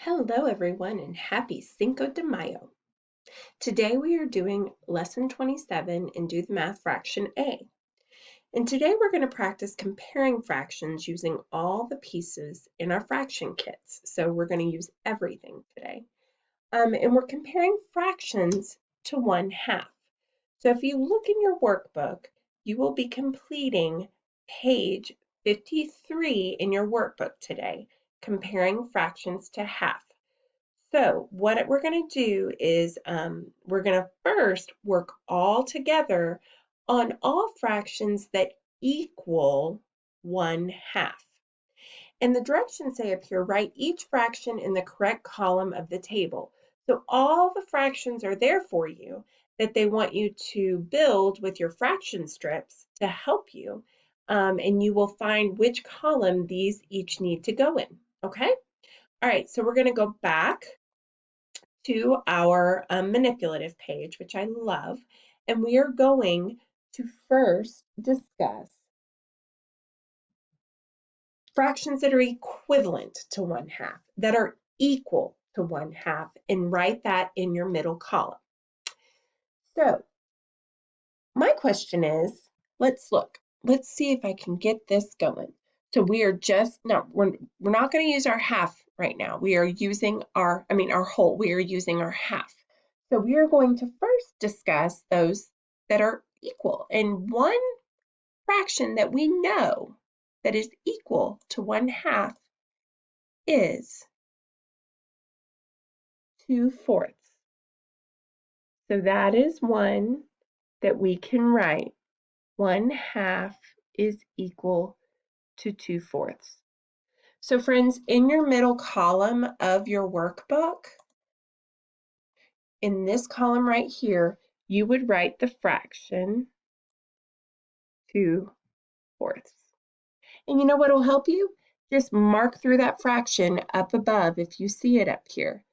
Hello everyone and happy Cinco de Mayo. Today we are doing lesson 27 in Do the Math Fraction A. And today we're going to practice comparing fractions using all the pieces in our fraction kits. So we're going to use everything today. And we're comparing fractions to 1/2. So if you look in your workbook, you will be completing page 53 in your workbook today, comparing fractions to half. So what we're going to do is we're going to first work all together on all fractions that equal 1/2. And the directions say up here, write each fraction in the correct column of the table. So all the fractions are there for you that they want you to build with your fraction strips to help you. And you will find which column these each need to go in, okay? All right, so we're going to go back to our manipulative page, which I love, and we are going to first discuss fractions that are equivalent to 1/2, that are equal to 1/2, and write that in your middle column. So my question is, let's look. Let's see if I can get this going. So we are we're not going to use our half right now. We are using our whole. We are using our half. So we are going to first discuss those that are equal. And one fraction that we know that is equal to 1/2 is 2/4. So that is one that we can write. 1/2 is equal to 2/4. So friends, in your middle column of your workbook, in this column right here, you would write the fraction 2/4. And you know what will help you? Just mark through that fraction up above if you see it up here,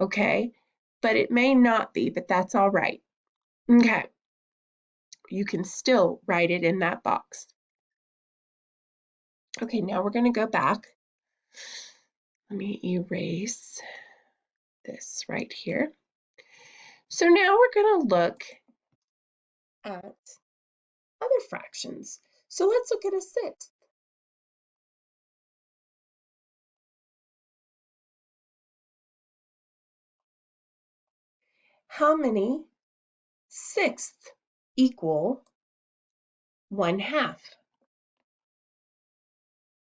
okay? But it may not be, but that's all right. Okay, you can still write it in that box. Okay, now we're going to go back. Let me erase this right here. So now we're going to look at other fractions. So let's look at a 6th. How many 6ths equal 1/2?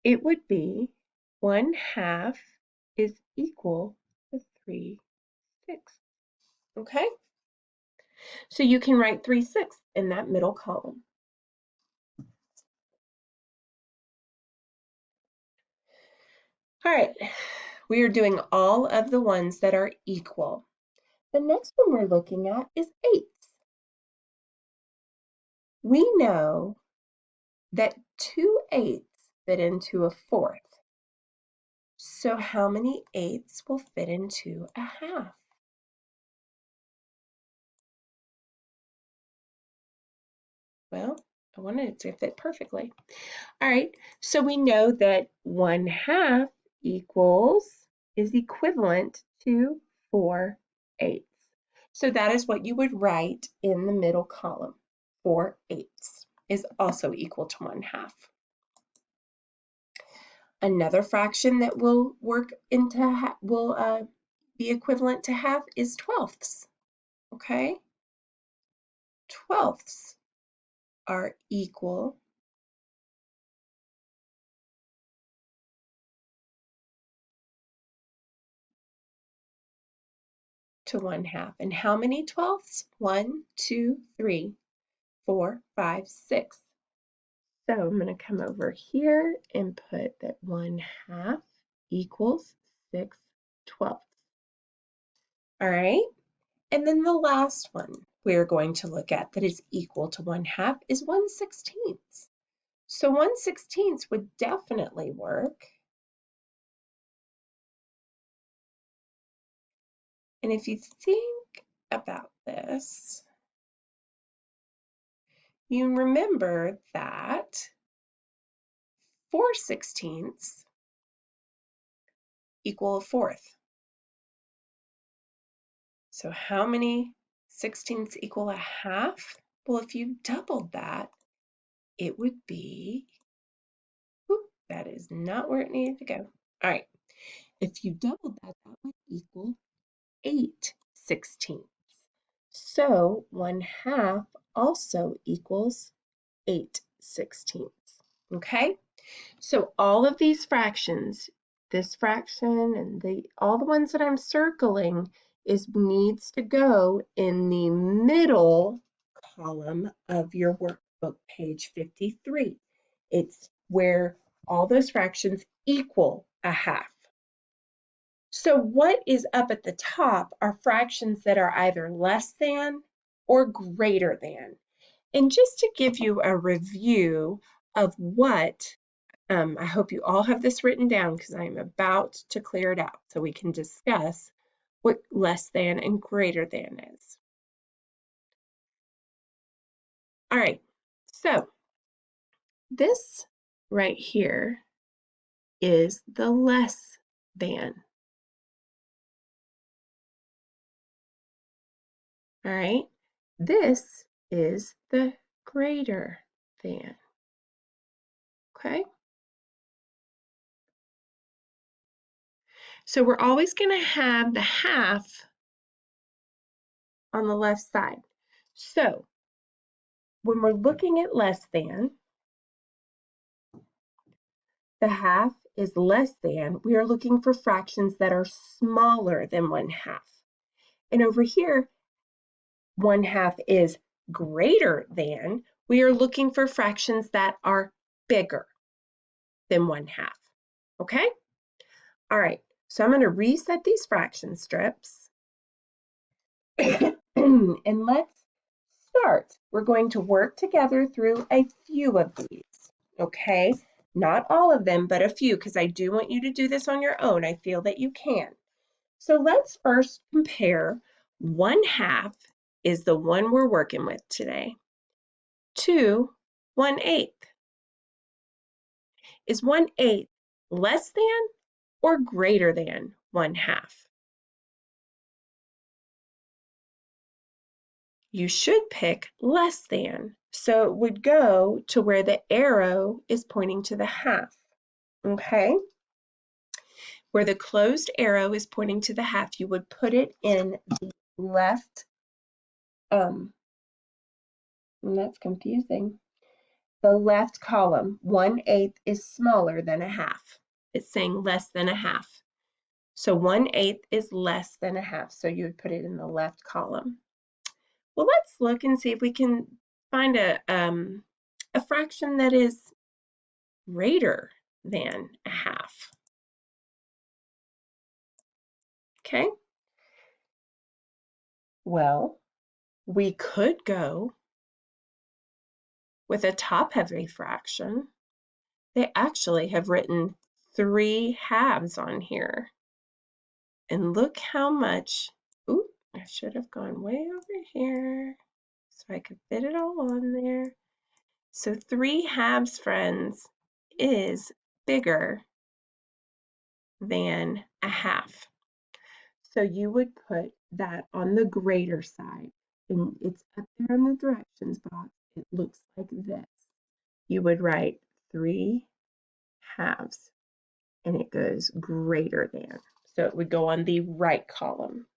It would be 1/2 is equal to 3/6. Okay? So you can write 3/6 in that middle column. All right, we are doing all of the ones that are equal. The next one we're looking at is 8ths. We know that 2/8 fit into a 4th. So how many 8ths will fit into a half? Well, I wanted it to fit perfectly. All right, so we know that 1/2 is equivalent to 4/8. So that is what you would write in the middle column. 4/8 is also equal to 1/2. Another fraction that will be equivalent to half is 12ths. Okay, 12ths are equal to 1/2. And how many 12ths? 1, 2, 3, 4, 5, 6. So I'm going to come over here and put that 1/2 equals 6/12. All right, and then the last one we're going to look at that is equal to 1/2 is 1/16. So 1/16 would definitely work. And if you think about this, you remember that 4/16 equal a 4th. So how many 16ths equal a half? Well, if you doubled that, it would be, whoop, that is not where it needed to go. All right, if you doubled that, that would equal 8/16. So 1/2 also equals 8/16. Okay? So all of these fractions, this fraction and all the ones that I'm circling needs to go in the middle column of your workbook, page 53. It's where all those fractions equal a half. So what is up at the top are fractions that are either less than or greater than. And just to give you a review of what, I hope you all have this written down because I'm about to clear it out so we can discuss what less than and greater than is. All right, so this right here is the less than. All right, this is the greater than. Okay, so we're always going to have the half on the left side. So when we're looking at less than, the half is less than, we are looking for fractions that are smaller than 1/2. And over here, 1/2 is greater than, we are looking for fractions that are bigger than 1/2. Okay? All right, so I'm going to reset these fraction strips. And let's start. We're going to work together through a few of these. Okay? Not all of them, but a few, because I do want you to do this on your own. I feel that you can. So let's first compare 1/2 is the one we're working with today to 1/8. Is 1/8 less than or greater than 1/2? You should pick less than. So it would go to where the arrow is pointing to the half. Okay? Where the closed arrow is pointing to the half, you would put it in the left, and that's confusing. The left column. 1/8 is smaller than a half. It's saying less than a half. So 1/8 is less than a half. So you would put it in the left column. Well, let's look and see if we can find a fraction that is greater than a half. Okay? Well, we could go with a top-heavy fraction. They actually have written 3/2 on here. And look how much, ooh, I should have gone way over here so I could fit it all on there. So 3/2, friends, is bigger than a half. So you would put that on the greater side. And it's up there in the directions box. It looks like this. You would write 3/2 and it goes greater than. So it would go on the right column.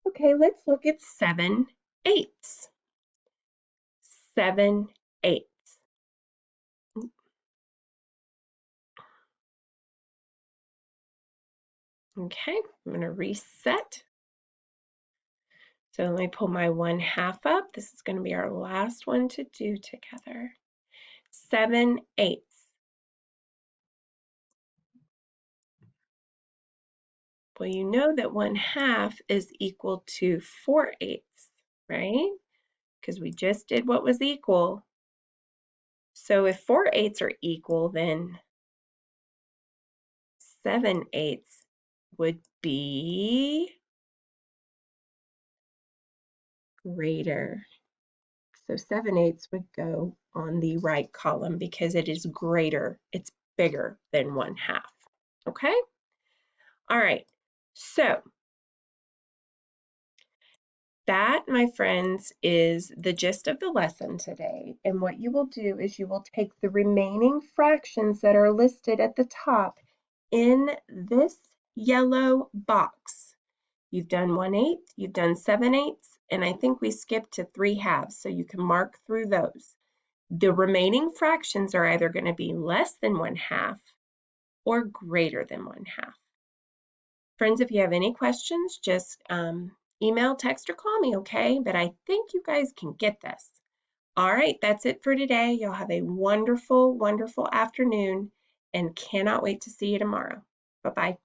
Okay, let's look at 7/8. 7/8. Okay, I'm going to reset. So let me pull my 1/2 up. This is going to be our last one to do together. 7/8. Well, you know that 1/2 is equal to 4/8, right? Because we just did what was equal. So if 4/8 are equal, then 7/8 would be greater. So 7/8 would go on the right column because it is greater. It's bigger than 1/2. Okay? All right. So That, my friends, is the gist of the lesson today. And what you will do is you will take the remaining fractions that are listed at the top in this yellow box. You've done 1/8, you've done 7/8, and I think we skipped to 3/2, so you can mark through those. The remaining fractions are either going to be less than 1/2 or greater than 1/2. Friends, if you have any questions, just email, text, or call me, okay? But I think you guys can get this. All right, that's it for today. Y'all have a wonderful, wonderful afternoon and cannot wait to see you tomorrow. Bye-bye.